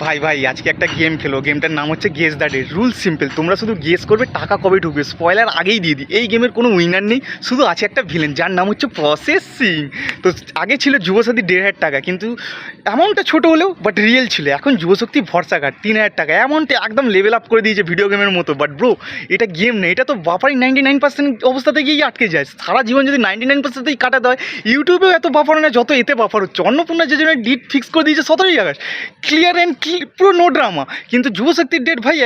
ভাই ভাই আজকে একটা গেম খেলো, গেমটার নাম হচ্ছে guess the date. Rule simple, তোমরা শুধু গেস করবে টাকা কবে ঢুকবে। স্পয়লার আগেই দিয়ে দিই, এই গেমের কোনো উইনার নেই, শুধু আছে একটা ভিলেন যার নাম হচ্ছে প্রসেসিং। তো আগে ছিল যুবশক্তি 1,500 টাকা, কিন্তু অ্যামাউন্টটা ছোটো হলেও বাট রিয়েল ছিল। এখন যুবশক্তি ভরসা কার্ড 3,000 টাকা, অ্যামাউন্টে একদম লেভেল আপ করে দিয়েছে ভিডিও গেমের মতো। বাট ব্রো, এটা গেম নেই, এটা তো বাপারই 99% অবস্থাতে গিয়ে আটকে যায়। সারা জীবন যদি 99%তেই কাটাতে হয়, ইউটিউবেও এত বাফার না যত এতে বাফার হচ্ছে। অন্নপূর্ণা যে জন্য ডিট ফিক্স করে দিয়েছে 17ই আগস্ট, ক্লিয়ার অ্যান্ড পুরো নো ড্রামা। কিন্তু যুবশক্তির ডেট ভাই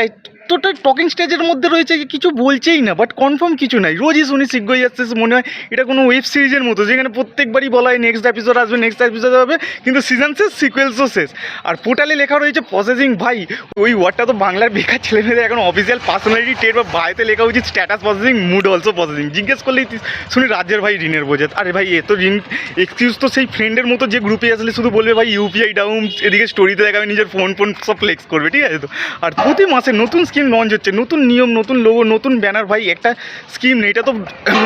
তোটা টকিং স্টেজের মধ্যে রয়েছে, কিছু বলছেই না, বাট কনফার্ম কিছু নাই। রোজই শুনি শীঘ্রই আসছে, মনে হয় এটা কোনো ওয়েব সিরিজের মতো, যেখানে প্রত্যেকবারই বলা হয় নেক্সট এপিসোড আসবে, নেক্সট এপিসোড হবে, কিন্তু সিজন শেষ, সিকুয়েলসও শেষ। আর পোর্টালে লেখা রয়েছে প্রসেসিং। ভাই ওই ওয়ার্ডটা তো বাংলার বেকার ছেলেমেয়েদের এখন অফিসিয়াল পার্সোনালিটি টেট বা ভাইতে লেখা উচিত status processing, mood also processing. জিজ্ঞেস করলেই শুনি রাজ্যের ভাই ঋণের বোঝে। আরে ভাই এ তো ঋণ এক্সকিউজ তো সেই ফ্রেন্ডের মতো যে গ্রুপে আসলে শুধু বলবে ভাই ইউপিআই ডাউন, এদিকে স্টোরিতে দেখাবে নিজের ফোন সব ফ্লেক্স করবে, ঠিক আছে তো। আর প্রতি মাসে নতুন স্কিম লঞ্চ হচ্ছে, নতুন নিয়ম, নতুন লোগো, নতুন ব্যানার। ভাই একটা স্কিম নেই, এটা তো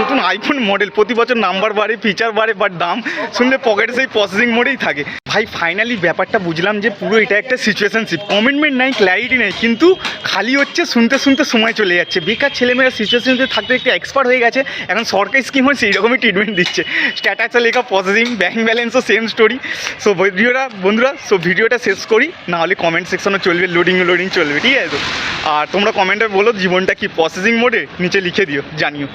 নতুন আইফোন মডেল, প্রতি বছর নাম্বার বাড়ে, ফিচার বাড়ে, বাট দাম শুনলে পকেটে সেই প্রসেসিং মোডেই থাকে। ভাই ফাইনালি ব্যাপারটা বুঝলাম যে পুরো এটা একটা সিচুয়েশনশিপ, কমিটমেন্ট নাই, ক্ল্যারিটি নেই, কিন্তু খালি হচ্ছে শুনতে শুনতে সময় চলে যাচ্ছে। বেকার ছেলেমেয়েরা সিচুয়েশনশিপে থাকতে একটু এক্সপার্ট হয়ে গেছে, এখন সরকারি স্কিম হয় সেই রকমই ট্রিটমেন্ট দিচ্ছে। স্ট্যাটাসে লেখা প্রসেসিং, ব্যাঙ্ক ব্যালেন্সও সেম স্টোরি। সো বন্ধুরা ভিডিওটা শেষ করি, নাহলে কমেন্ট সেকশনও চলবে, লোডিং চলবে, ঠিক আছে তো। আর তোমরা কমেন্টে বলো জীবনটা কি প্রসেসিং মোডে, নিচে লিখে দিও, জানিও।